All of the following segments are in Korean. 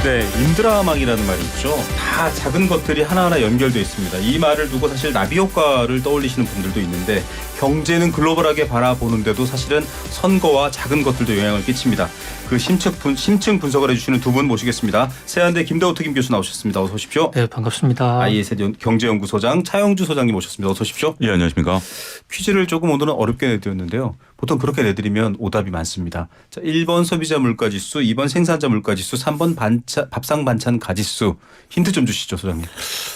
네, 인드라망이라는 말이 있죠. 다 작은 것들이 하나하나 연결되어 있습니다. 이 말을 두고 사실 나비 효과를 떠올리시는 분들도 있는데 경제는 글로벌하게 바라보는데도 사실은 선거와 작은 것들도 영향을 끼칩니다. 그 심층 분석을 해주시는 두 분 모시겠습니다. 세한대 김대호 특임 교수 나오셨습니다. 어서 오십시오. 네, 반갑습니다. IS의 경제연구소장 차영주 소장님 모셨습니다. 어서 오십시오. 예, 안녕하십니까. 퀴즈를 조금 오늘은 어렵게 내드렸는데요. 보통 그렇게 내드리면 오답이 많습니다. 자, 1번 소비자 물가지수, 2번 생산자 물가지수, 3번 밥상 반찬 가지수. 힌트 좀 주시죠, 소장님.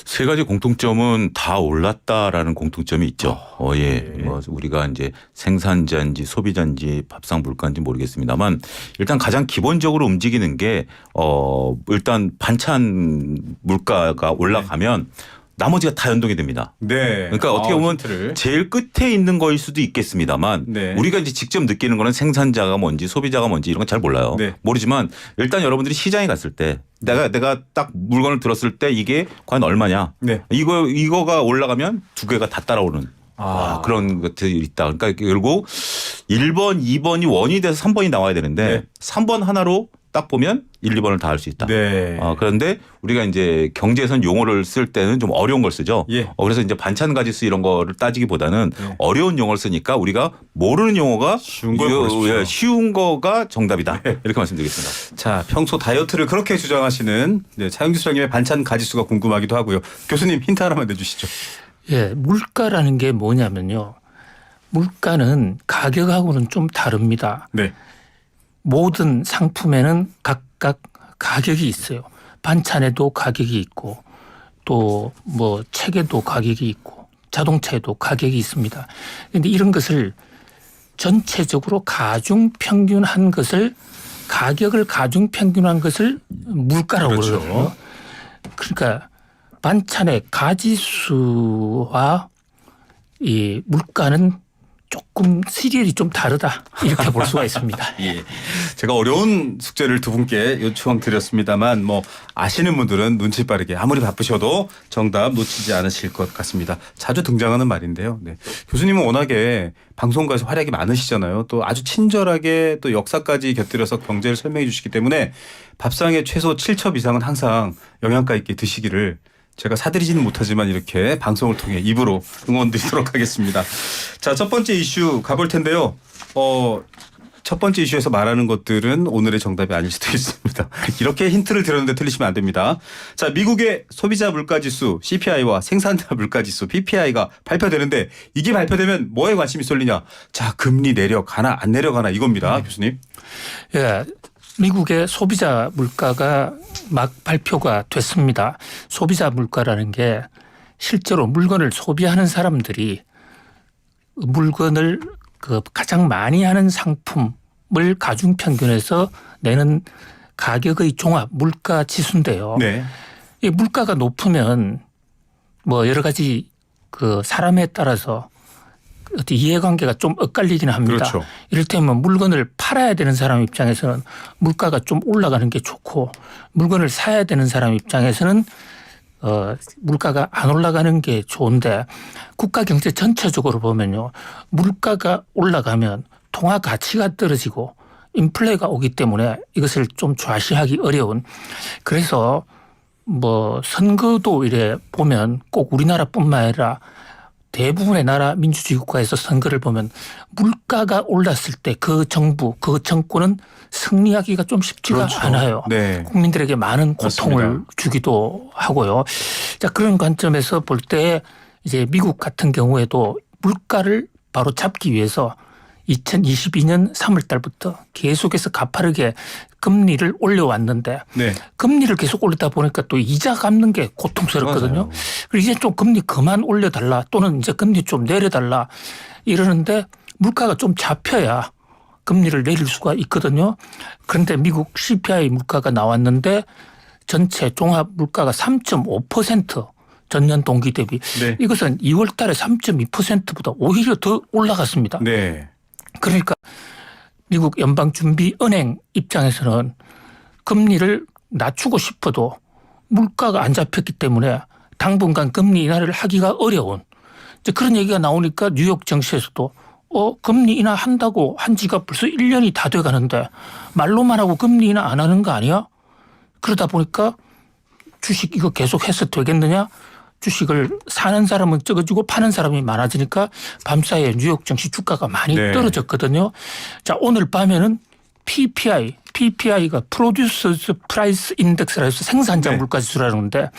세 가지 공통점은 다 올랐다라는 공통점이 있죠. 예. 네. 뭐 우리가 이제 생산자인지 소비자인지 밥상 물가인지 모르겠습니다만 일단 가장 기본적으로 움직이는 게 일단 반찬 물가가 올라가면 나머지가 다 연동이 됩니다. 네. 그러니까 어떻게 보면 힌트를. 제일 끝에 있는 거일 수도 있겠습니다만 네. 우리가 이제 직접 느끼는 거는 생산자가 뭔지 소비자가 뭔지 이런 건 잘 몰라요. 네. 모르지만 일단 여러분들이 시장에 갔을 때 내가 딱 물건을 들었을 때 이게 과연 얼마냐. 네. 이거가 올라가면 두 개가 다 따라오는 그런 것들이 있다. 그러니까 결국 1번, 2번이 원이 돼서 3번이 나와야 되는데 네. 3번 하나로 딱 보면 1, 2번을 다 할 수 있다. 네. 그런데 우리가 이제 경제에선 용어를 쓸 때는 좀 어려운 걸 쓰죠. 예. 그래서 이제 반찬 가지수 이런 거를 따지기보다는 네. 어려운 용어를 쓰니까 우리가 모르는 용어가 쉬운 걸 고르십시오. 쉬운 거가 정답이다. 이렇게 말씀드리겠습니다. 자, 평소 다이어트를 그렇게 주장하시는 차영주 소장님의 반찬 가지수가 궁금하기도 하고요. 교수님 힌트 하나만 내주시죠. 예, 물가라는 게 뭐냐면요. 물가는 가격하고는 좀 다릅니다. 네. 모든 상품에는 각각 가격이 있어요. 반찬에도 가격이 있고 또 뭐 책에도 가격이 있고 자동차에도 가격이 있습니다. 그런데 이런 것을 전체적으로 가중평균한 것을 가격을 가중평균한 것을 물가라고 그렇죠. 그러거든요. 그러니까 반찬의 가지수와 이 물가는 조금 시리얼이 좀 다르다 이렇게 볼 수가 있습니다. 예. 제가 어려운 숙제를 두 분께 요청 드렸습니다만 뭐 아시는 분들은 눈치 빠르게 아무리 바쁘셔도 정답 놓치지 않으실 것 같습니다. 자주 등장하는 말인데요. 네. 교수님은 워낙에 방송가에서 활약이 많으시잖아요. 또 아주 친절하게 또 역사까지 곁들여서 경제를 설명해 주시기 때문에 밥상에 최소 7첩 이상은 항상 영양가 있게 드시기를 제가 사드리지는 못하지만 이렇게 방송을 통해 입으로 응원드리도록 하겠습니다. 자, 첫 번째 이슈 가볼 텐데요. 첫 번째 이슈에서 말하는 것들은 오늘의 정답이 아닐 수도 있습니다. 이렇게 힌트를 드렸는데 틀리시면 안 됩니다. 자, 미국의 소비자 물가지수 CPI와 생산자 물가지수 PPI가 발표되는데 이게 발표되면 뭐에 관심이 쏠리냐. 자, 금리 내려가나 안 내려가나 이겁니다. 교수님. 예. 미국의 소비자 물가가 막 발표가 됐습니다. 소비자 물가라는 게 실제로 물건을 소비하는 사람들이 물건을 가장 많이 하는 상품을 가중평균해서 내는 가격의 종합 물가 지수인데요. 네. 이 물가가 높으면 뭐 여러 가지 사람에 따라서 어떤 이해관계가 좀 엇갈리기는 합니다. 그렇죠. 이를테면 물건을 팔아야 되는 사람 입장에서는 물가가 좀 올라가는 게 좋고 물건을 사야 되는 사람 입장에서는 물가가 안 올라가는 게 좋은데 국가 경제 전체적으로 보면요. 물가가 올라가면 통화 가치가 떨어지고 인플레가 오기 때문에 이것을 좀 좌시하기 어려운 그래서 뭐 선거도 이래 보면 꼭 우리나라뿐만 아니라 대부분의 나라 민주주의 국가에서 선거를 보면 물가가 올랐을 때 그 정부, 그 정권은 승리하기가 좀 쉽지가 그렇죠. 않아요. 네. 국민들에게 많은 고통을 맞습니다. 주기도 하고요. 자, 그런 관점에서 볼 때 이제 미국 같은 경우에도 물가를 바로 잡기 위해서 2022년 3월 달부터 계속해서 가파르게 금리를 올려왔는데 네. 금리를 계속 올리다 보니까 또 이자 갚는 게 고통스럽거든요. 맞아요. 그리고 이제 좀 금리 그만 올려달라 또는 이제 금리 좀 내려달라 이러는데 물가가 좀 잡혀야 금리를 내릴 수가 있거든요. 그런데 미국 CPI 물가가 나왔는데 전체 종합 물가가 3.5% 전년 동기 대비 네. 이것은 2월 달에 3.2%보다 오히려 더 올라갔습니다. 네. 그러니까 미국 연방준비은행 입장에서는 금리를 낮추고 싶어도 물가가 안 잡혔기 때문에 당분간 금리 인하를 하기가 어려운 이제 그런 얘기가 나오니까 뉴욕 증시에서도 금리 인하한다고 한 지가 벌써 1년이 다 돼 가는데 말로만 하고 금리 인하 안 하는 거 아니야? 그러다 보니까 주식 이거 계속 해서 되겠느냐? 주식을 사는 사람은 적어지고 파는 사람이 많아지니까 밤사이에 뉴욕 증시 주가가 많이 네. 떨어졌거든요. 자, 오늘 밤에는 PPI가 Producers Price Index라 해서 생산자 네. 물가 지수라는 건데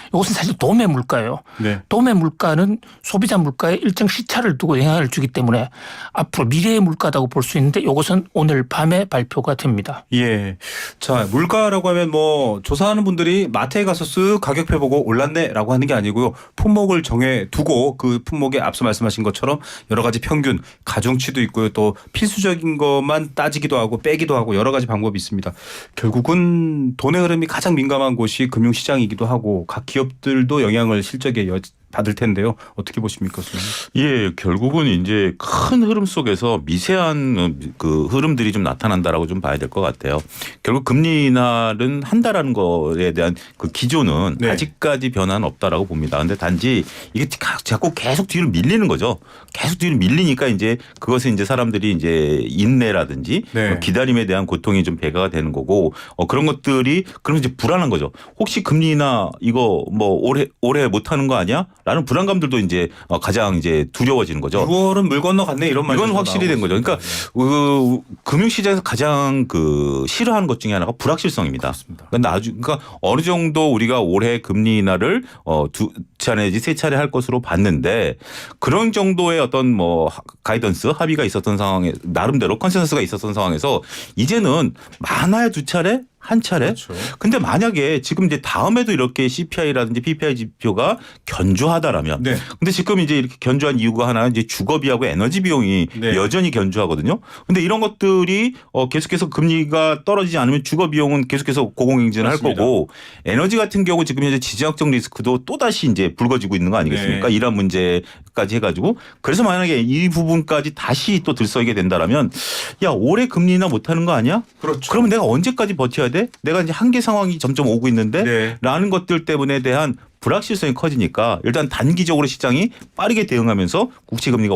이것은 사실 도매 물가예요. 네. 도매 물가는 소비자 물가에 일정 시차를 두고 영향을 주기 때문에 앞으로 미래의 물가다고 볼 수 있는데 이것은 오늘 밤에 발표가 됩니다. 예. 자, 물가라고 하면 뭐 조사하는 분들이 마트에 가서 쓱 가격표 보고 올랐네라고 하는 게 아니고요. 품목을 정해 두고 그 품목에 앞서 말씀하신 것처럼 여러 가지 평균, 가중치도 있고요. 또 필수적인 것만 따지기도 하고 빼기도 하고 여러 가지 방법이 있습니다. 결국은 돈의 흐름이 가장 민감한 곳이 금융시장이기도 하고 각 기업들도 영향을 실적에 받을 텐데요. 어떻게 보십니까, 선생님? 예, 결국은 이제 큰 흐름 속에서 미세한 그 흐름들이 좀 나타난다라고 좀 봐야 될 것 같아요. 결국 금리 인하는 한다라는 거에 대한 그 기조는 네. 아직까지 변화는 없다라고 봅니다. 근데 단지 이게 자꾸 계속 뒤로 밀리는 거죠. 계속 뒤로 밀리니까 이제 그것은 이제 사람들이 이제 인내라든지 네. 기다림에 대한 고통이 좀 배가가 되는 거고 그런 것들이 그러면 이제 불안한 거죠. 혹시 금리 인하 이거 뭐 올해 못 하는 거 아니야? 라는 불안감들도 이제 가장 이제 두려워지는 거죠. 6월은 물 건너갔네 이런 말이 이건 확실히 된 거죠. 그러니까 금융시장에서 가장 싫어하는 것 중에 하나가 불확실성입니다. 그러니까 어느 정도 우리가 올해 금리 인하를 두 차례 내지 세 차례 할 것으로 봤는데 그런 정도의 어떤 뭐 가이던스 합의가 있었던 상황에 나름대로 컨센서스가 있었던 상황에서 이제는 많아야 두 차례 한 차례. 그렇죠. 근데 만약에 지금 이제 다음에도 이렇게 CPI라든지 PPI 지표가 견조하다라면. 네. 근데 지금 이제 이렇게 견조한 이유가 하나는 이제 주거비하고 에너지 비용이 네. 여전히 견조하거든요. 근데 이런 것들이 계속해서 금리가 떨어지지 않으면 주거 비용은 계속해서 고공행진을 할 맞습니다. 거고 에너지 같은 경우 지금 현재 지정학적 리스크도 또 다시 이제 불거지고 있는 거 아니겠습니까? 네. 이런 문제까지 해가지고 그래서 만약에 이 부분까지 다시 또 들썩이게 된다라면 야 올해 금리 인하 못하는 거 아니야? 그렇죠. 그러면 내가 언제까지 버텨야 돼? 내가 이제 한계 상황이 점점 오고 있는데 네. 라는 것들 때문에 대한 불확실성이 커지니까 일단 단기적으로 시장이 빠르게 대응하면서 국채 금리가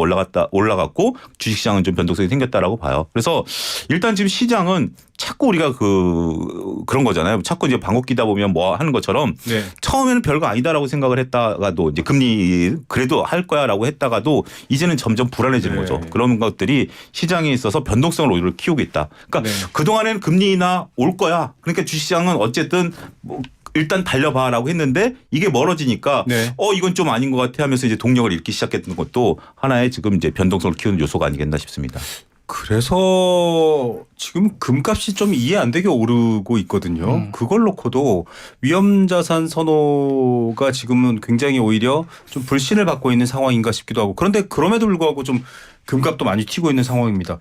올라갔고 주식시장은 좀 변동성이 생겼다라고 봐요. 그래서 일단 지금 시장은 자꾸 우리가 그런 거잖아요. 자꾸 이제 방귀 끼다 보면 뭐 하는 것처럼 네. 처음에는 별거 아니다라고 생각을 했다가도 이제 금리 그래도 할 거야라고 했다가도 이제는 점점 불안해지는 네. 거죠. 그런 것들이 시장에 있어서 변동성을 오히려 키우고 있다. 그러니까 네. 그동안에는 금리 인하 올 거야. 그러니까 주식시장은 어쨌든 뭐 일단 달려봐라고 했는데 이게 멀어지니까 네. 이건 좀 아닌 것 같아 하면서 이제 동력을 잃기 시작했던 것도 하나의 지금 이제 변동성을 키우는 요소가 아니겠나 싶습니다. 그래서 지금 금값이 좀 이해 안 되게 오르고 있거든요. 그걸 놓고도 위험자산 선호가 지금은 굉장히 오히려 좀 불신을 받고 있는 상황인가 싶기도 하고 그런데 그럼에도 불구하고 좀 금값도 많이 튀고 있는 상황입니다.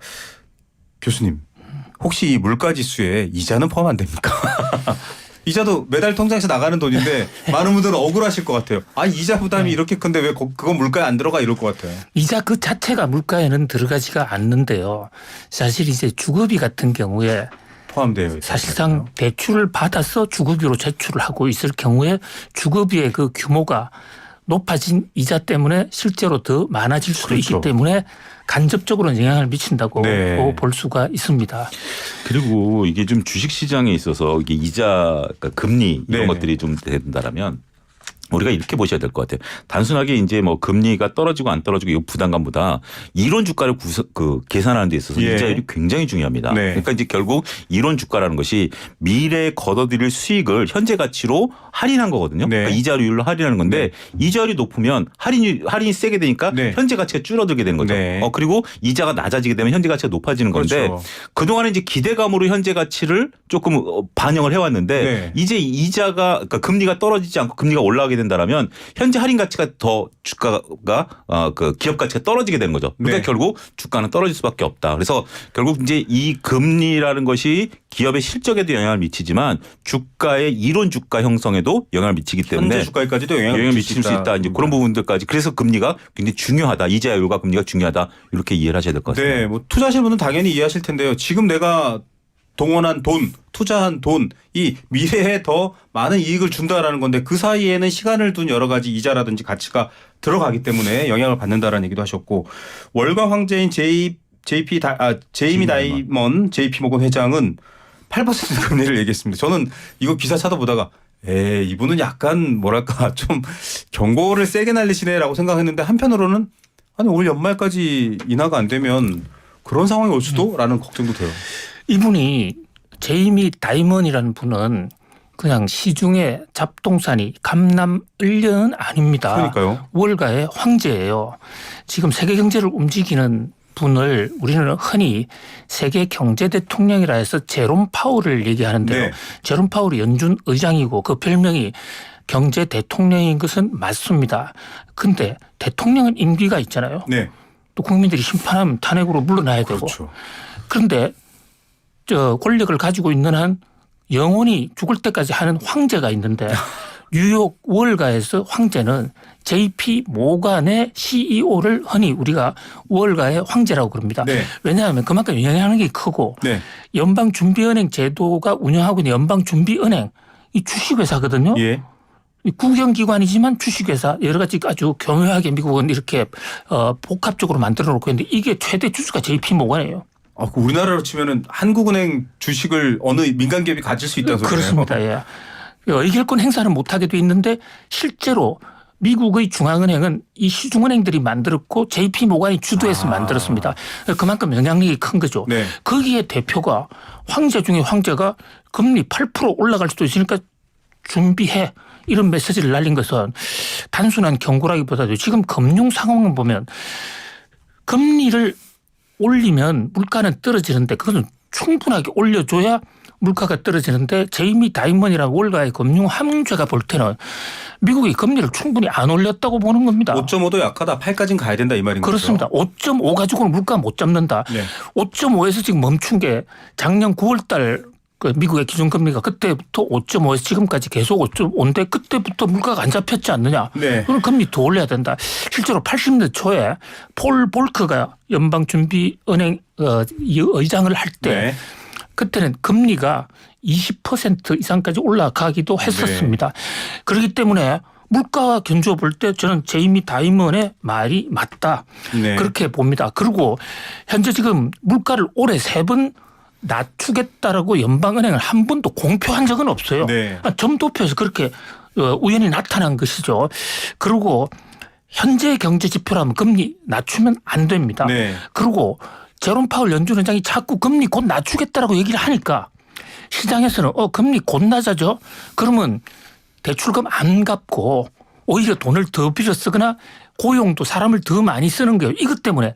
교수님 혹시 이 물가지수에 이자는 포함 안 됩니까? 이자도 매달 통장에서 나가는 돈인데 많은 분들은 억울하실 것 같아요. 아 이자 부담이 이렇게 큰데 왜 그건 물가에 안 들어가 이럴 것 같아요. 이자 그 자체가 물가에는 들어가지가 않는데요. 사실 이제 주거비 같은 경우에 포함되어 있어요. 사실상 대출을 받아서 주거비로 제출을 하고 있을 경우에 주거비의 그 규모가 높아진 이자 때문에 실제로 더 많아질 수도 그렇죠. 있기 때문에 간접적으로는 영향을 미친다고 네. 볼 수가 있습니다. 그리고 이게 좀 주식시장에 있어서 이게 이자 그러니까 금리 이런 네. 것들이 좀 된다라면 우리가 이렇게 보셔야 될 것 같아요. 단순하게 이제 뭐 금리가 떨어지고 안 떨어지고 이 부담감보다 이론 주가를 계산하는 데 있어서 예. 이자율이 굉장히 중요합니다. 네. 그러니까 이제 결국 이론 주가라는 것이 미래에 걷어들일 수익을 현재 가치로 할인한 거거든요. 네. 그러니까 이자율로 할인하는 건데 이자율이 높으면 할인이 세게 되니까 네. 현재 가치가 줄어들게 되는 거죠. 네. 그리고 이자가 낮아지게 되면 현재 가치가 높아지는 건데 그렇죠. 그동안에 이제 기대감으로 현재 가치를 조금 반영을 해왔는데 네. 이제 이자가 그러니까 금리가 떨어지지 않고 금리가 올라가게 된다라면 현재 할인 가치가 더 주가가 그 기업 가치가 떨어지게 되는 거죠. 그러니까 네. 결국 주가는 떨어질 수밖에 없다. 그래서 결국 이제 이 금리라는 것이 기업의 실적에도 영향을 미치지만 주가의 이론 주가 형성에도 영향을 미치기 때문에 현재 주가까지도 영향을 미칠 수 있다. 이제 그런 부분들까지 그래서 금리가 굉장히 중요하다. 이자율과 금리가 중요하다. 이렇게 이해를 하셔야 될 것 같습니다. 네, 뭐 투자하시는 분은 당연히 이해하실 텐데요. 지금 내가 동원한 돈, 투자한 돈이 미래에 더 많은 이익을 준다라는 건데 그 사이에는 시간을 둔 여러 가지 이자라든지 가치가 들어가기 때문에 영향을 받는다라는 얘기도 하셨고 월가 황제인 제이미 다이먼 JP 모건 회장은 8% 금리를 얘기했습니다. 저는 이거 기사 찾아보다가 이분은 약간 뭐랄까 좀 경고를 세게 날리시네라고 생각했는데 한편으로는 아니 올 연말까지 인하가 안 되면 그런 상황이 올 수도라는 걱정도 돼요. 이분이 제이미 다이먼이라는 분은 그냥 시중에 잡동사니 감남을려는 아닙니다. 그러니까요. 월가의 황제예요. 지금 세계 경제를 움직이는 분을 우리는 흔히 세계 경제 대통령이라 해서 제롬 파월을 얘기하는데요. 네. 제롬 파월이 연준 의장이고 그 별명이 경제 대통령인 것은 맞습니다. 근데 대통령은 임기가 있잖아요. 네. 또 국민들이 심판하면 탄핵으로 물러나야 되고. 그렇죠. 그런데 저 권력을 가지고 있는 한 영원히 죽을 때까지 하는 황제가 있는데 뉴욕 월가에서 황제는 JP 모간의 CEO를 흔히 우리가 월가의 황제라고 그럽니다. 네. 왜냐하면 그만큼 영향력이 크고 네. 연방준비은행 제도가 운영하고 있는 연방준비은행 이 주식회사거든요. 예. 이 국영기관이지만 주식회사 여러 가지 아주 교묘하게 미국은 이렇게 복합적으로 만들어 놓고 있는데 이게 최대 주주가 JP 모간이에요. 그 우리나라로 치면은 한국은행 주식을 어느 민간 기업이 가질 수 있다는 소리예요. 그렇습니다. 예. 의결권 행사는 못하게 돼 있는데 실제로 미국의 중앙은행은 이 시중은행들이 만들었고 JP 모간이 주도해서 만들었습니다. 그만큼 영향력이 큰 거죠. 네. 거기에 대표가 황제 중에 황제가 금리 8% 올라갈 수도 있으니까 준비해. 이런 메시지를 날린 것은 단순한 경고라기보다도 지금 금융 상황을 보면 금리를 올리면 물가는 떨어지는데 그것은 충분하게 올려줘야 물가가 떨어지는데 제이미 다이먼이라는 월가의 금융 함유자가 볼 때는 미국이 금리를 충분히 안 올렸다고 보는 겁니다. 5.5도 약하다. 8까지는 가야 된다 이 말인 그렇습니다. 거죠. 5.5 가지고는 물가 못 잡는다. 네. 5.5에서 지금 멈춘 게 작년 9월 달 그 미국의 기준금리가 그때부터 5.5에서 지금까지 계속 5.5인데 그때부터 물가가 안 잡혔지 않느냐. 네. 그럼 금리 더 올려야 된다. 실제로 80년대 초에 폴 볼커가 연방준비은행 의장을 할 때 네. 그때는 금리가 20% 이상까지 올라가기도 했었습니다. 그렇기 때문에 물가 견주어 볼 때 저는 제이미 다이먼의 말이 맞다. 네. 그렇게 봅니다. 그리고 현재 지금 물가를 올해 3번 낮추겠다라고 연방은행은 한 번도 공표한 적은 없어요. 네. 점도표에서 그렇게 우연히 나타난 것이죠. 그리고 현재 경제 지표라면 금리 낮추면 안 됩니다. 네. 그리고 제롬 파월 연준 의장이 자꾸 금리 곧 낮추겠다라고 얘기를 하니까 시장에서는 금리 곧 낮아져. 그러면 대출금 안 갚고 오히려 돈을 더 빌려 쓰거나 고용도 사람을 더 많이 쓰는 거예요. 이것 때문에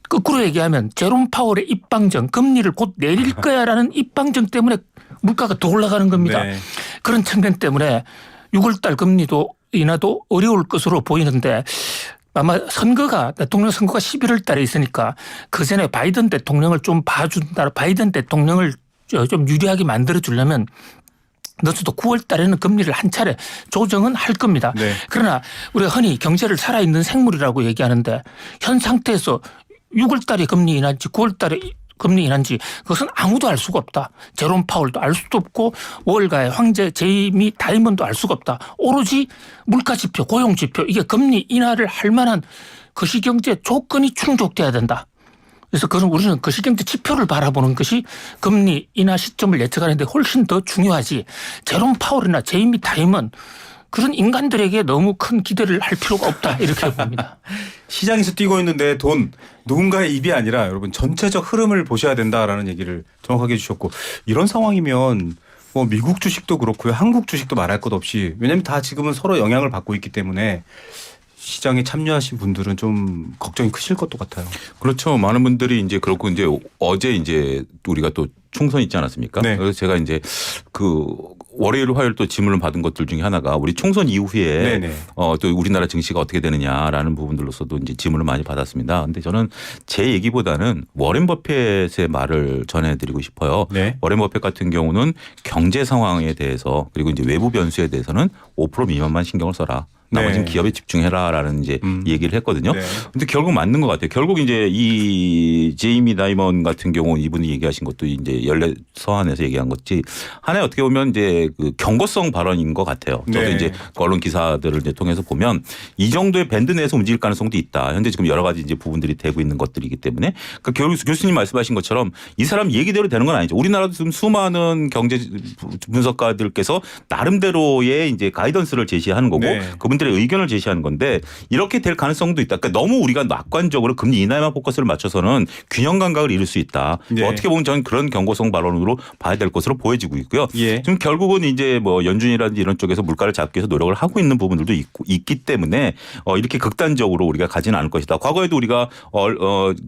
거꾸로 얘기하면 제롬 파월의 입방정 금리를 곧 내릴 거야라는 입방정 때문에 물가가 더 올라가는 겁니다. 네. 그런 측면 때문에 6월 달 금리도 인하도 어려울 것으로 보이는데 아마 대통령 선거가 11월 달에 있으니까 그 전에 바이든 대통령을 좀 봐준다. 바이든 대통령을 좀 유리하게 만들어 주려면 늦어도 9월 달에는 금리를 한 차례 조정은 할 겁니다. 네. 그러나 우리가 흔히 경제를 살아있는 생물이라고 얘기하는데 현 상태에서 6월 달에 금리 인한지 9월 달에 금리 인한지 그것은 아무도 알 수가 없다. 제롬 파월도 알 수도 없고 월가의 황제 제이미 다이먼도 알 수가 없다. 오로지 물가 지표, 고용 지표 이게 금리 인하를 할 만한 거시경제 조건이 충족돼야 된다. 그래서 그건 우리는 거시경제 지표를 바라보는 것이 금리 인하 시점을 예측하는데 훨씬 더 중요하지. 제롬 파월이나 제이미 다이먼 그런 인간들에게 너무 큰 기대를 할 필요가 없다 이렇게 봅니다. 시장에서 뛰고 있는데 돈 누군가의 입이 아니라 여러분 전체적 흐름을 보셔야 된다라는 얘기를 정확하게 해주셨고 이런 상황이면 뭐 미국 주식도 그렇고요. 한국 주식도 말할 것 없이 왜냐하면 다 지금은 서로 영향을 받고 있기 때문에 시장에 참여하신 분들은 좀 걱정이 크실 것도 같아요. 그렇죠. 많은 분들이 이제 그렇고 이제 어제 이제 우리가 또 총선 있지 않았습니까? 네. 그래서 제가 이제 그 월요일 화요일 또 질문을 받은 것들 중에 하나가 우리 총선 이후에 네네. 또 우리나라 증시가 어떻게 되느냐라는 부분들로서도 이제 질문을 많이 받았습니다. 근데 저는 제 얘기보다는 워렌 버핏의 말을 전해드리고 싶어요. 네. 워렌 버핏 같은 경우는 경제 상황에 대해서 그리고 이제 외부 변수에 대해서는 5% 미만만 신경을 써라. 나머지는 네. 기업에 집중해라라는 이제 얘기를 했거든요. 네. 근데 결국 맞는 것 같아요. 결국 이제 이 제이미 다이먼 같은 경우 이분이 얘기하신 것도 이제 연례 서한에서 얘기한 것이 하나의 어떻게 보면 이제 그 경고성 발언인 것 같아요. 저도 네. 이제 언론 기사들을 이제 통해서 보면 이 정도의 밴드 내에서 움직일 가능성도 있다. 현재 지금 여러 가지 이제 부분들이 되고 있는 것들이기 때문에 그러니까 결국 교수님 말씀하신 것처럼 이 사람 얘기대로 되는 건 아니죠. 우리나라도 지금 수많은 경제 분석가들께서 나름대로의 이제 가이던스를 제시하는 거고 네. 그분들의 의견을 제시하는 건데 이렇게 될 가능성도 있다. 그러니까 너무 우리가 낙관적으로 금리 인하에만 포커스를 맞춰서는 균형 감각을 잃을 수 있다. 네. 어떻게 보면 저는 그런 경고성 발언으로 봐야 될 것으로 보여지고 있고요. 예. 지금 결국은 이제 뭐 연준이라든지 이런 쪽에서 물가를 잡기 위해서 노력을 하고 있는 부분들도 있기 때문에 이렇게 극단적으로 우리가 가지는 않을 것이다. 과거에도 우리가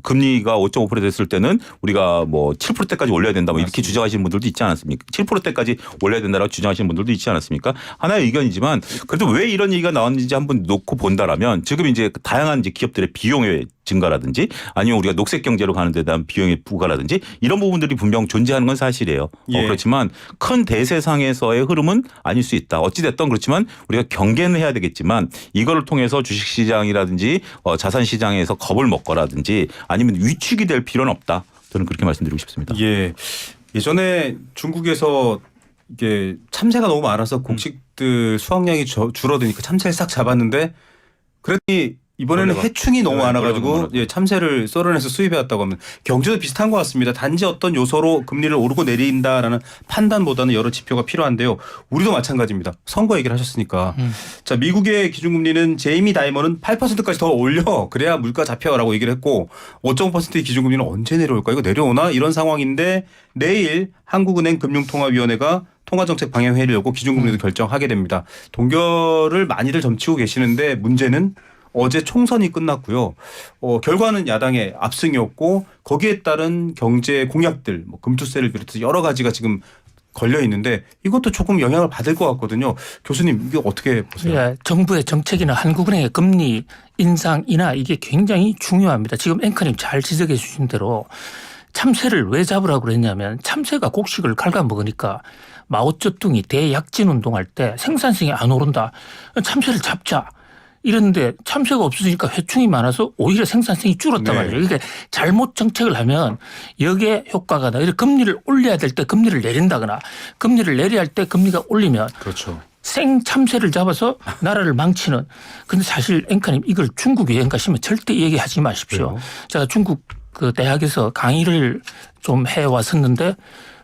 금리가 5.5% 됐을 때는 우리가 뭐 7%대까지 올려야 된다. 뭐 이렇게 주장하시는 분들도 있지 않았습니까? 7%대까지 올려야 된다라고 주장하시는 분들도 있지 않았습니까? 하나의 의견이지만 그래도 왜 이런 얘기가 나왔는지 한번 놓고 본다라면 지금 이제 다양한 이제 기업들의 비용의 증가라든지 아니면 우리가 녹색 경제로 가는 데 대한 비용의 부과라든지 이런 부분들이 분명 존재하는 건 사실이에요. 예. 그렇지만 큰 대세상에서의 흐름은 아닐 수 있다. 어찌됐든 그렇지만 우리가 경계는 해야 되겠지만 이거를 통해서 주식시장이라든지 자산시장에서 겁을 먹거라든지 아니면 위축이 될 필요는 없다. 저는 그렇게 말씀드리고 싶습니다. 예. 예전에 중국에서 이게 참새가 너무 많아서 곡식들 수확량이 줄어드니까 참새를 싹 잡았는데 그랬더니 이번에는 벌레가. 해충이 너무 네, 많아가지고 벌레가 예, 참새를 썰어내서 수입해왔다고 하면 경제도 비슷한 것 같습니다. 단지 어떤 요소로 금리를 오르고 내린다라는 판단보다는 여러 지표가 필요한데요. 우리도 마찬가지입니다. 선거 얘기를 하셨으니까. 자, 미국의 기준금리는 제이미 다이먼은 8%까지 더 올려 그래야 물가 잡혀라고 얘기를 했고 5.5%의 기준금리는 언제 내려올까? 이거 내려오나? 이런 상황인데 내일 한국은행 금융통화위원회가 통화정책 방향회의를 열고 기준금리도 결정하게 됩니다. 동결을 많이들 점치고 계시는데 문제는 어제 총선이 끝났고요. 결과는 야당의 압승이었고 거기에 따른 경제 공약들, 뭐 금투세를 비롯해서 여러 가지가 지금 걸려 있는데 이것도 조금 영향을 받을 것 같거든요. 교수님 이게 어떻게 보세요? 예, 정부의 정책이나 한국은행의 금리 인상 인하 이게 굉장히 중요합니다. 지금 앵커님 잘 지적해 주신 대로 참새를 왜 잡으라고 그랬냐면 참새가 곡식을 갉아먹으니까 마오쩌둥이 대약진 운동할 때 생산성이 안 오른다. 참새를 잡자. 이런데 참새가 없어지니까 회충이 많아서 오히려 생산성이 줄었단 네. 말이에요. 그러니까 잘못 정책을 하면 역의 효과가 나. 금리를 올려야 될 때 금리를 내린다거나 금리를 내려야 할 때 금리가 올리면 그렇죠. 생 참새를 잡아서 나라를 망치는. 근데 사실 앵커님 이걸 중국 여행 가시면 절대 얘기하지 마십시오. 왜요? 제가 중국 그 대학에서 강의를 좀 해 왔었는데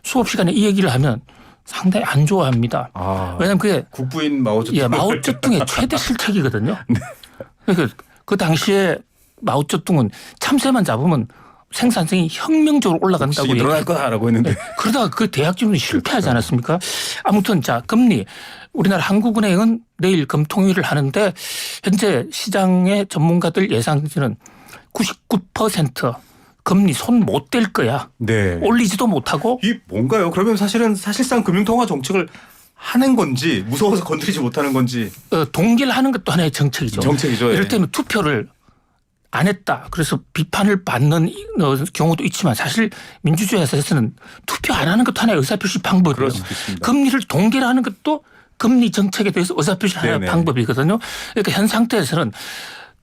수업 시간에 이 얘기를 하면 상당히 안 좋아합니다. 아, 왜냐하면 그게 국부인 마오쩌둥. 예, 마오쩌둥의 최대 실책이거든요. 그러니까 그 당시에 마오쩌둥은 참새만 잡으면 생산성이 혁명적으로 올라간다고 곡식이 늘어날 거다라고 했는데. 그러다가 그 대학진으로 실패하지 않았습니까? 아무튼 자 금리 우리나라 한국은행은 내일 금통위를 하는데 현재 시장의 전문가들 예상치는 99% 금리 손 못 댈 거야. 네. 올리지도 못하고 이 뭔가요? 그러면 사실상 금융통화 정책을 하는 건지 무서워서 건드리지 못하는 건지 동결하는 것도 하나의 정책이죠. 정책이죠. 이럴 때는 투표를 안 했다. 그래서 비판을 받는 경우도 있지만 사실 민주주의에서는 투표 안 하는 것도 하나의 의사표시 방법이에요. 그럴 수도 있습니다. 금리를 동결하는 것도 금리 정책에 대해서 의사표시를 하는 네네. 방법이거든요. 그러니까 현 상태에서는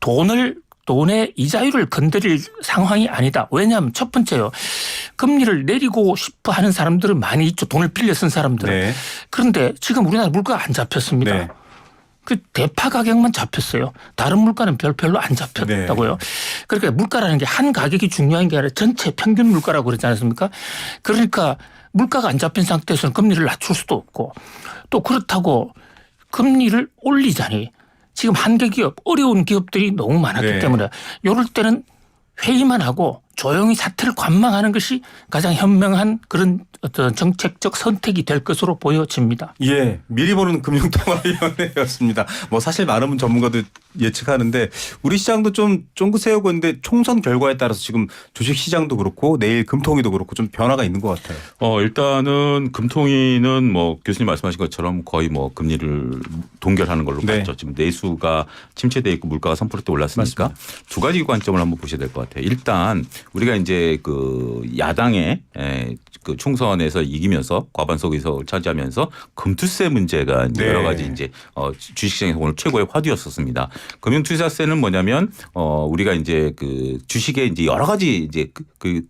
돈의 이자율을 건드릴 상황이 아니다. 왜냐하면 첫 번째요. 금리를 내리고 싶어 하는 사람들은 많이 있죠. 돈을 빌려 쓴 사람들은. 네. 그런데 지금 우리나라 물가가 안 잡혔습니다. 네. 그 대파 가격만 잡혔어요. 다른 물가는 별로 안 잡혔다고요. 네. 그러니까 물가라는 게 한 가격이 중요한 게 아니라 전체 평균 물가라고 그러지 않습니까? 그러니까 물가가 안 잡힌 상태에서는 금리를 낮출 수도 없고 또 그렇다고 금리를 올리자니 지금 한계 기업, 어려운 기업들이 너무 많았기 네. 때문에 이럴 때는 회의만 하고 조용히 사태를 관망하는 것이 가장 현명한 그런 어떤 정책적 선택이 될 것으로 보여집니다. 예, 미리 보는 금융통화위원회였습니다. 뭐 사실 많은 전문가들 예측하는데 우리 시장도 좀 쫑긋 세우고 있는데 총선 결과에 따라서 지금 주식 시장도 그렇고 내일 금통위도 그렇고 좀 변화가 있는 것 같아요. 일단은 금통위는 뭐 교수님 말씀하신 것처럼 거의 뭐 금리를 동결하는 걸로 네. 봤죠. 지금 내수가 침체돼 있고 물가가 3%대 올랐으니까 두 가지 관점을 한번 보셔야 될 것 같아요. 일단 우리가 이제 그 야당의 그 총선에서 이기면서 과반석 의석을 차지하면서 금투세 문제가 이제 네. 여러 가지 이제 주식시장에서 오늘 최고의 화두였었습니다. 금융투자세는 뭐냐면 우리가 이제 그 주식에 이제 여러 가지 이제 그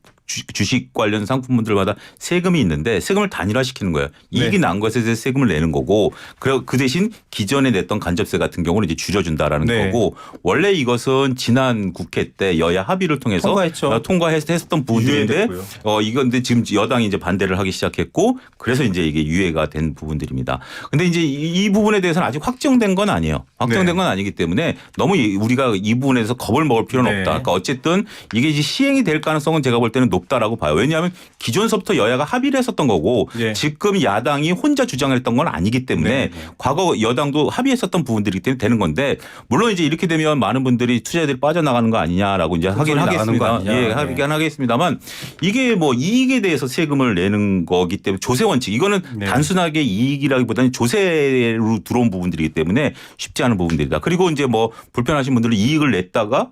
주식 관련 상품들마다 세금이 있는데 세금을 단일화시키는 거예요. 이익이 난 것에 대해서 세금을 내는 거고 그 대신 기존에 냈던 간접세 같은 경우는 이제 줄여준다라는 네. 거고 원래 이것은 지난 국회 때 여야 합의를 통해서 통과했죠. 통과했었던 부분들인데 유예됐고요. 이건데 지금 여당이 이제 반대를 하기 시작했고 그래서 이제 이게 유예가 된 부분들입니다. 근데 이제 이 부분에 대해서는 아직 확정된 건 아니에요. 확정된 건 아니기 때문에 너무 우리가 이 부분에서 겁을 먹을 필요는 네. 없다. 그러니까 어쨌든 이게 이제 시행이 될 가능성은 제가 볼 때는 높다라고 봐요. 왜냐하면 기존서부터 여야가 합의를 했었던 거고 네. 지금 야당이 혼자 주장했던 건 아니기 때문에 과거 여당도 합의했었던 부분들이기 때문에 되는 건데 물론 이제 이렇게 되면 많은 분들이 투자자들이 빠져나가는 거 아니냐라고 이제 하긴 하겠습니다. 예, 하긴 하겠습니다만 이게 뭐 이익에 대해서 세금을 내는 거기 때문에 조세 원칙 이거는 단순하게 이익이라기보다는 조세로 들어온 부분들이기 때문에 쉽지 않은 부분들이다. 그리고 이제 뭐 불편하신 분들은 이익을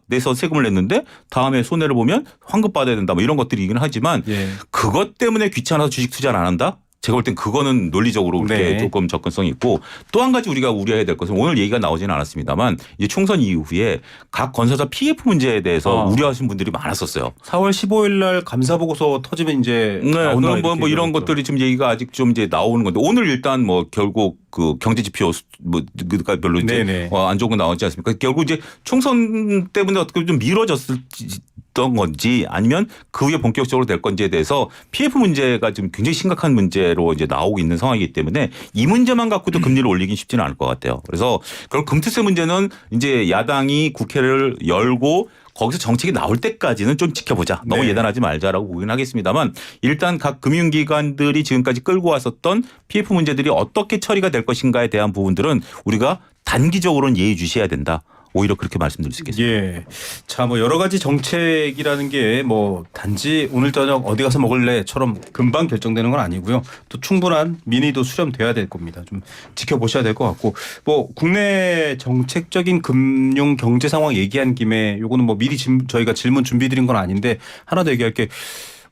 내서 세금을 냈는데 다음에 손해를 보면 환급 받아야 된다 뭐 이런 것들이긴 하지만 그것 때문에 귀찮아서 주식 투자를 안 한다? 제가 볼 땐 그거는 논리적으로 그렇게 조금 접근성이 있고 또 한 가지 우리가 우려해야 될 것은 오늘 얘기가 나오지는 않았습니다만 이제 총선 이후에 각 건설사 PF 문제에 대해서 우려하신 분들이 많았었어요. 4월 15일 날 감사 보고서 터지면 이제 뭐 이런 것들이 지금 얘기가 아직 좀 이제 나오는 건데 오늘 일단 뭐 결국 그 경제 지표 뭐가 별로 이제 안 좋은 거 나오지 않습니까? 결국 이제 총선 때문에 어떻게 좀 미뤄졌던 건지 아니면 그 후에 본격적으로 될 건지에 대해서 PF 문제가 지금 굉장히 심각한 문제로 이제 나오고 있는 상황이기 때문에 이 문제만 갖고도 금리를 올리긴 쉽지는 않을 것 같아요. 그래서 결국 금투세 문제는 이제 야당이 국회를 열고 거기서 정책이 나올 때까지는 좀 지켜보자. 너무 예단하지 말자라고 보긴 하겠습니다만 일단 각 금융기관들이 지금까지 끌고 왔었던 PF 문제들이 어떻게 처리가 될 것인가에 대한 부분들은 우리가 단기적으로는 예의주시해야 된다. 오히려 그렇게 말씀드릴 수 있겠습니다. 예. 자, 뭐 여러 가지 정책이라는 게 뭐 단지 오늘 저녁 어디 가서 먹을래처럼 금방 결정되는 건 아니고요. 또 충분한 민의도 수렴돼야 될 겁니다. 좀 지켜보셔야 될 것 같고 뭐 국내 정책적인 금융 경제 상황 얘기한 김에 요거는 뭐 미리 저희가 질문 준비 드린 건 아닌데 하나 더 얘기할 게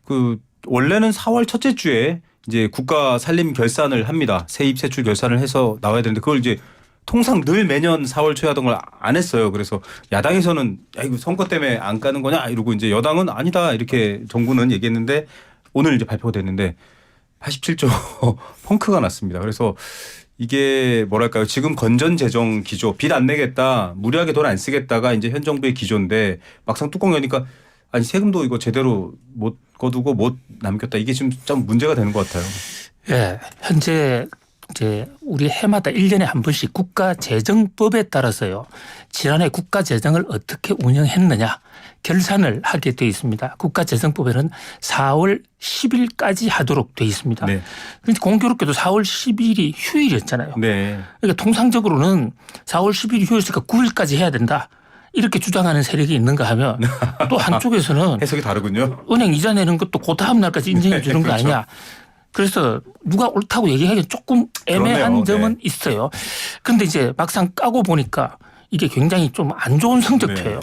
그 원래는 4월 첫째 주에 이제 국가 살림 결산을 합니다. 세입 세출 결산을 해서 나와야 되는데 그걸 이제 통상 늘 매년 4월 초에 하던 걸 안 했어요. 그래서 야당에서는 야 이거 선거 때문에 안 까는 거냐 이러고 이제 여당은 아니다 이렇게 정부는 얘기했는데 오늘 이제 발표가 됐는데 87조 펑크가 났습니다. 그래서 이게 뭐랄까요. 지금 건전 재정 기조 빚 안 내겠다 무리하게 돈 안 쓰겠다가 이제 현 정부의 기조인데 막상 뚜껑 여니까 아니 세금도 이거 제대로 못 거두고 못 남겼다. 이게 지금 좀 문제가 되는 것 같아요. 예, 현재 이제 우리 해마다 1년에 한 번씩 국가재정법에 따라서요. 지난해 국가재정을 어떻게 운영했느냐 결산을 하게 되어 있습니다. 국가재정법에는 4월 10일까지 하도록 되어 있습니다. 그런데 공교롭게도 4월 10일이 휴일이었잖아요. 그러니까 통상적으로는 4월 10일이 휴일이니까 9일까지 해야 된다. 이렇게 주장하는 세력이 있는가 하면 또 한쪽에서는 해석이 다르군요. 은행 이자 내는 것도 그 다음 날까지 인정해 주는 거 아니냐. 그래서 누가 옳다고 얘기하기엔 조금 애매한 점은 있어요. 그런데 이제 막상 까고 보니까 이게 굉장히 좀 안 좋은 성적표예요.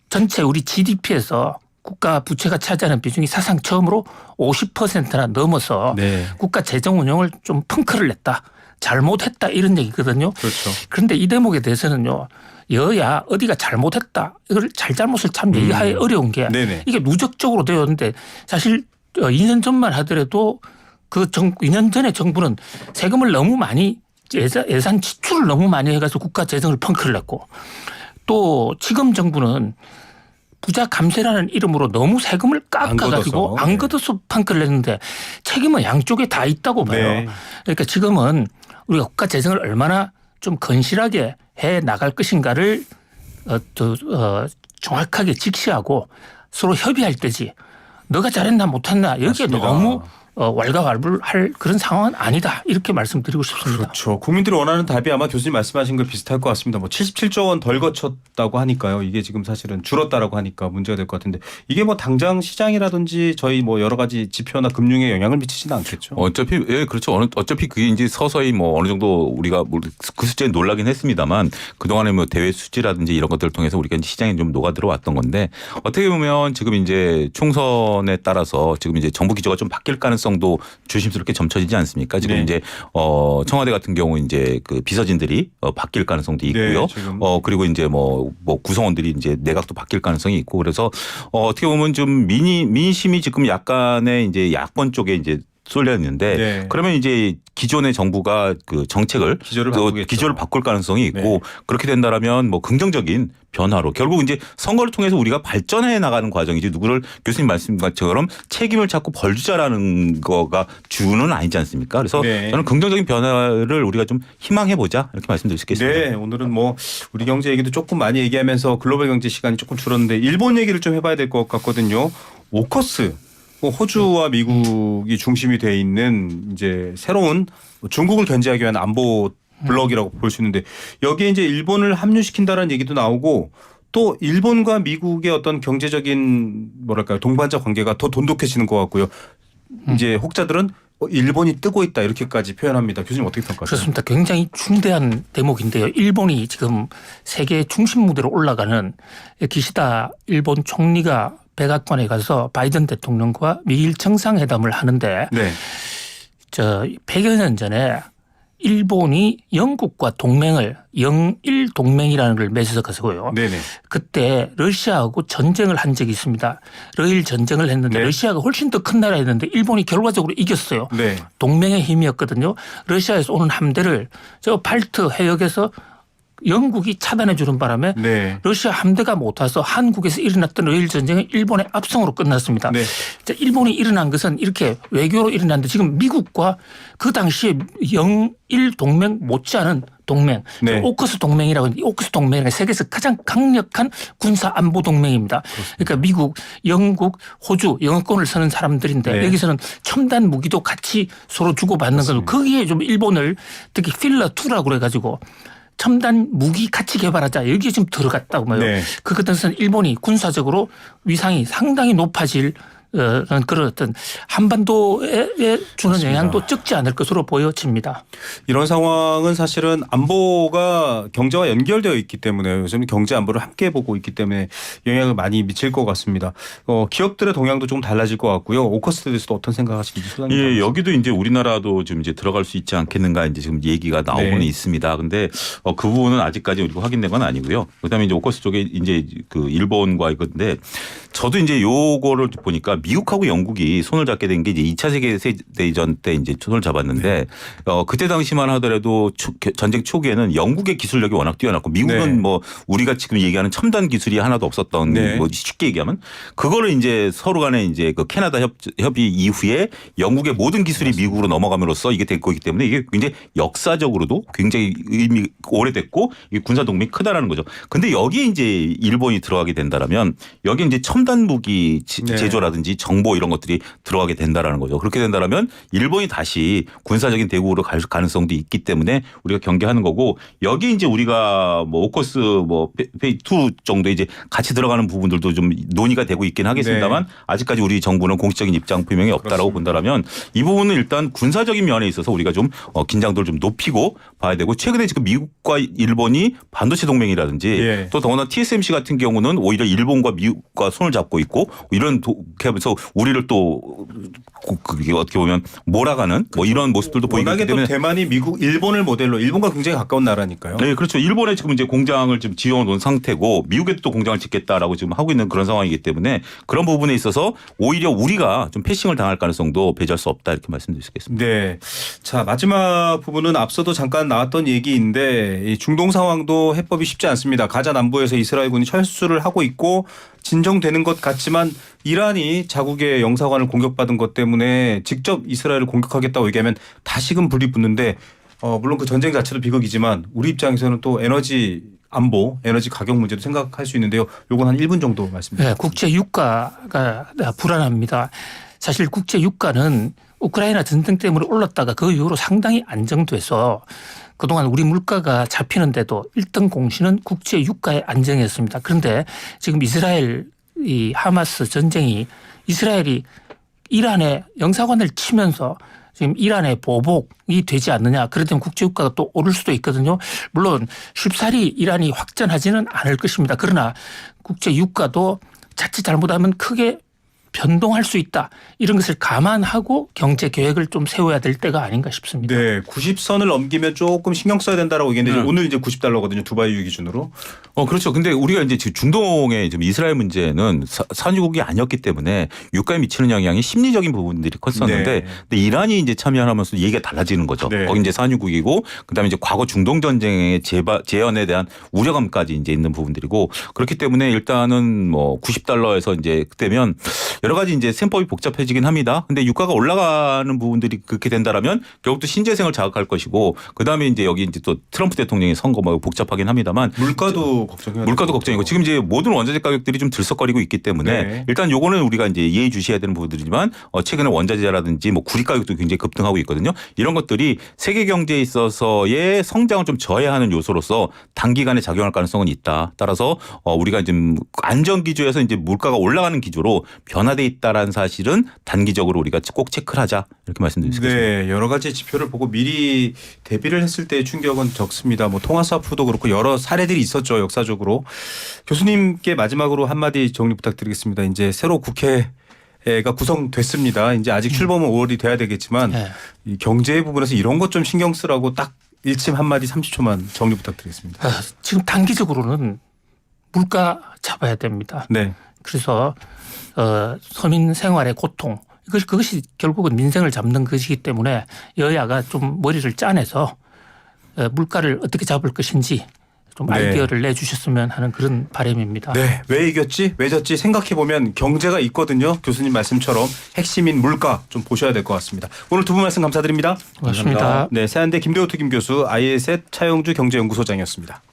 전체 우리 GDP에서 국가 부채가 차지하는 비중이 사상 처음으로 50%나 넘어서 국가 재정 운영을 좀 펑크를 냈다. 잘못했다 이런 얘기거든요. 그런데 이 대목에 대해서는요. 여야 어디가 잘못했다. 이걸 잘잘못을 참 얘기하기 어려운 게 이게 누적적으로 되었는데 사실 2년 전만 하더라도 2년 전에 정부는 세금을 너무 많이 예산 지출을 너무 많이 해가지고 국가 재정을 펑크를 냈고 또 지금 정부는 부자 감세라는 이름으로 너무 세금을 깎아가지고 안 걷어서 펑크를 냈는데 책임은 양쪽에 다 있다고 봐요. 그러니까 지금은 우리가 국가 재정을 얼마나 좀 건실하게 해 나갈 것인가를 정확하게 직시하고 서로 협의할 때지. 너가 잘했나 못했나 여기에 맞습니다. 너무 왈가왈부할 그런 상황은 아니다. 이렇게 말씀드리고 싶습니다. 그렇죠. 국민들이 원하는 답이 아마 교수님 말씀하신 거 비슷할 것 같습니다. 뭐 77조 원 덜 거쳤다고 하니까요. 이게 지금 사실은 줄었다라고 하니까 문제가 될 것 같은데 이게 뭐 당장 시장이라든지 저희 뭐 여러 가지 지표나 금융에 영향을 미치지는 않겠죠. 어차피 예 그렇죠. 어차피 그게 이제 서서히 뭐 어느 정도 우리가 그 숫자에 놀라긴 했습니다만 그 동안에 뭐 대외 수지라든지 이런 것들을 통해서 우리가 이제 시장에 좀 녹아 들어왔던 건데 어떻게 보면 지금 이제 총선에 따라서 지금 이제 정부 기조가 좀 바뀔 가능성도 조심스럽게 점쳐지지 않습니까? 지금 네. 이제 청와대 같은 경우 이제 그 비서진들이 바뀔 가능성도 있고요. 네, 지금. 그리고 이제 뭐 구성원들이 이제 내각도 바뀔 가능성이 있고 그래서 어떻게 보면 좀 민심이 지금 약간의 이제 야권 쪽에 이제 쏠려 있는데 네. 그러면 이제 기존의 정부가 그 정책을 기조를 바꾸겠죠. 기조를 바꿀 가능성이 있고 네. 그렇게 된다라면 뭐 긍정적인 변화로 결국 이제 선거를 통해서 우리가 발전해 나가는 과정이지 누구를 교수님 말씀 것처럼 책임을 찾고 벌주자라는 거가 주는 아니지 않습니까? 그래서 네. 저는 긍정적인 변화를 우리가 좀 희망해 보자 이렇게 말씀드릴 수 있겠습니다. 네, 오늘은 뭐 우리 경제 얘기도 조금 많이 얘기하면서 글로벌 경제 시간이 조금 줄었는데 일본 얘기를 좀 해봐야 될 것 같거든요. 오커스. 호주와 미국이 중심이 돼 있는 이제 새로운 중국을 견제하기 위한 안보 블록이라고 볼 수 있는데 여기에 이제 일본을 합류시킨다는 얘기도 나오고 또 일본과 미국의 어떤 경제적인 뭐랄까요 동반자 관계가 더 돈독해지는 것 같고요. 이제 혹자들은 일본이 뜨고 있다 이렇게까지 표현합니다. 교수님 어떻게 평가하세요? 그렇습니다. 굉장히 중대한 대목인데요. 일본이 지금 세계 중심 무대로 올라가는 기시다 일본 총리가 백악관에 가서 바이든 대통령과 미일 정상회담을 하는데 네. 100여 년 전에 일본이 영국과 동맹을 영일 동맹이라는 걸 맺어서고요. 네네. 그때 러시아하고 전쟁을 한 적이 있습니다. 러일 전쟁을 했는데 네. 러시아가 훨씬 더 큰 나라였는데 일본이 결과적으로 이겼어요. 네. 동맹의 힘이었거든요. 러시아에서 오는 함대를 저 발트 해역에서 영국이 차단해 주는 바람에 네. 러시아 함대가 못 와서 한국에서 일어났던 러일 전쟁은 일본의 압승으로 끝났습니다. 네. 자, 일본이 일어난 것은 이렇게 외교로 일어났는데 지금 미국과 그 당시에 영일 동맹 못지않은 동맹, 네. 오커스 동맹이라고 하는데 오커스 동맹은 세계에서 가장 강력한 군사 안보 동맹입니다. 그러니까 미국, 영국, 호주 영어권을 쓰는 사람들인데 네. 여기서는 첨단 무기도 같이 서로 주고받는 거죠. 거기에 좀 일본을 특히 필러2라고 그래가지고 첨단 무기 같이 개발하자 여기에 좀 들어갔다고 봐요. 네. 그것은 일본이 군사적으로 위상이 상당히 높아질 그런 어떤 한반도에 주는 맞습니다. 영향도 적지 않을 것으로 보여집니다. 이런 상황은 사실은 안보가 경제와 연결되어 있기 때문에 요즘 경제 안보를 함께 보고 있기 때문에 영향을 많이 미칠 것 같습니다. 기업들의 동향도 좀 달라질 것 같고요. 오커스에 대해서도 어떤 생각하시는지 소장님. 예, 여기도 이제 우리나라도 좀 이제 들어갈 수 있지 않겠는가 이제 지금 얘기가 나오고는 네. 있습니다. 근데 그 부분은 아직까지 우리가 확인된 건 아니고요. 그다음에 이제 오커스 쪽에 이제 그 일본과 이건데 저도 이제 요거를 보니까 미국하고 영국이 손을 잡게 된 게 이제 2차 세계대전 때 이제 손을 잡았는데 그때 당시만 하더라도 전쟁 초기에는 영국의 기술력이 워낙 뛰어났고 미국은 네. 뭐 우리가 지금 얘기하는 첨단 기술이 하나도 없었던 네. 뭐 쉽게 얘기하면 그거를 이제 서로 간에 이제 그 캐나다 협의 이후에 영국의 모든 기술이 미국으로 넘어감으로써 이게 된 거기 때문에 이게 굉장히 역사적으로도 굉장히 의미 오래됐고 이 군사 동맹이 크다라는 거죠. 근데 여기에 이제 일본이 들어가게 된다라면 여기 이제 첨단 무기 네. 제조라든지 정보 이런 것들이 들어가게 된다라는 거죠. 그렇게 된다라면 일본이 다시 군사적인 대국으로 갈 가능성도 있기 때문에 우리가 경계하는 거고 여기 이제 우리가 뭐 오커스 뭐 페이 2 정도 이제 같이 들어가는 부분들도 좀 논의가 되고 있긴 하겠습니다만 네. 아직까지 우리 정부는 공식적인 입장 표명이 없다라고 본다라면 이 부분은 일단 군사적인 면에 있어서 우리가 좀 긴장도를 좀 높이고 봐야 되고 최근에 지금 미국과 일본이 반도체 동맹이라든지 예. 또 더구나 TSMC 같은 경우는 오히려 일본과 미국과 손을 잡고 있고 이런 하면서 우리를 또 그게 어떻게 보면 몰아가는 뭐 이런 모습들도 보이기 워낙에 또 때문에 대만이 미국, 일본을 모델로 일본과 굉장히 가까운 나라니까요. 네, 그렇죠. 일본에 지금 이제 공장을 지금 지어놓은 상태고 미국에도 또 공장을 짓겠다라고 지금 하고 있는 그런 상황이기 때문에 그런 부분에 있어서 오히려 우리가 좀 패싱을 당할 가능성도 배제할 수 없다 이렇게 말씀드릴 수 있겠습니다. 네. 자, 마지막 부분은 앞서도 잠깐 나왔던 얘기인데 이 중동 상황도 해법이 쉽지 않습니다. 가자 남부에서 이스라엘군이 철수를 하고 있고 진정되는 것 같지만 이란이 자국의 영사관을 공격받은 것 때문에 직접 이스라엘을 공격하겠다고 얘기하면 다시금 불이 붙는데 물론 그 전쟁 자체도 비극이지만 우리 입장에서는 또 에너지 안보, 에너지 가격 문제도 생각할 수 있는데요. 요건 한 1분 정도 말씀드립니다. 네, 국제 유가가 불안합니다. 사실 국제 유가는 우크라이나 전쟁 때문에 올랐다가 그 이후로 상당히 안정돼서 그동안 우리 물가가 잡히는데도 1등 공신은 국제 유가의 안정이었습니다. 그런데 지금 이스라엘 이 하마스 전쟁이 이스라엘이 이란의 영사관을 치면서 지금 이란의 보복이 되지 않느냐. 그러면 국제 유가가 또 오를 수도 있거든요. 물론 쉽사리 이란이 확전하지는 않을 것입니다. 그러나 국제 유가도 자칫 잘못하면 크게 변동할 수 있다. 이런 것을 감안하고 경제 계획을 좀 세워야 될 때가 아닌가 싶습니다. 네, 90선을 넘기면 조금 신경 써야 된다라고 얘기했는데 네. 오늘 이제 90달러거든요. 두바이 기준으로. 그렇죠. 근데 우리가 이제 지금 중동의 지금 이스라엘 문제는 산유국이 아니었기 때문에 유가에 미치는 영향이 심리적인 부분들이 컸었는데 네. 근데 이란이 이제 참여하면서 얘기가 달라지는 거죠. 네. 거기 이제 산유국이고 그다음에 이제 과거 중동 전쟁의 재현에 대한 우려감까지 이제 있는 부분들이고 그렇기 때문에 일단은 뭐 90달러에서 이제 그때면 여러 가지 이제 셈법이 복잡해지긴 합니다. 근데 유가가 올라가는 부분들이 그렇게 된다라면 결국 또 신재생을 자극할 것이고 그다음에 이제 여기 이제 또 트럼프 대통령의 선거 뭐 복잡하긴 합니다만 물가도 걱정해야 물가도 걱정이고 지금 이제 모든 원자재 가격들이 좀 들썩거리고 있기 때문에 네. 일단 요거는 우리가 이제 예의주시해야 되는 부분들이지만 최근에 원자재라든지 뭐 구리 가격도 굉장히 급등하고 있거든요. 이런 것들이 세계 경제에 있어서의 성장을 좀 저해하는 요소로서 단기간에 작용할 가능성은 있다. 따라서 우리가 지금 안정 기조에서 이제 물가가 올라가는 기조로 변화돼 있다라는 사실은 단기적으로 우리가 꼭 체크를 하자 이렇게 말씀드릴 수 있습니다. 네, 여러 가지 지표를 보고 미리 대비를 했을 때의 충격은 적습니다. 뭐 통화사프도 그렇고 여러 사례들이 있었죠. 역사적으로. 교수님께 마지막으로 한마디 정리 부탁드리겠습니다. 이제 새로 국회가 구성됐습니다. 이제 아직 출범은 5월이 돼야 되겠지만 네. 이 경제 부분에서 이런 것 좀 신경 쓰라고 딱 일침 한마디 30초만 정리 부탁드리겠습니다. 지금 단기적으로는 물가 잡아야 됩니다. 네. 그래서 서민 생활의 고통 그것이 결국은 민생을 잡는 것이기 때문에 여야가 좀 머리를 짜내서 물가를 어떻게 잡을 것인지 좀 네. 아이디어를 내주셨으면 하는 그런 바람입니다. 네. 왜 이겼지? 왜 졌지? 생각해보면 경제가 있거든요. 교수님 말씀처럼 핵심인 물가 좀 보셔야 될 것 같습니다. 오늘 두 분 말씀 감사드립니다. 고맙습니다. 네. 세한대 김대호특임 교수 IS의 차영주 경제연구소장이었습니다.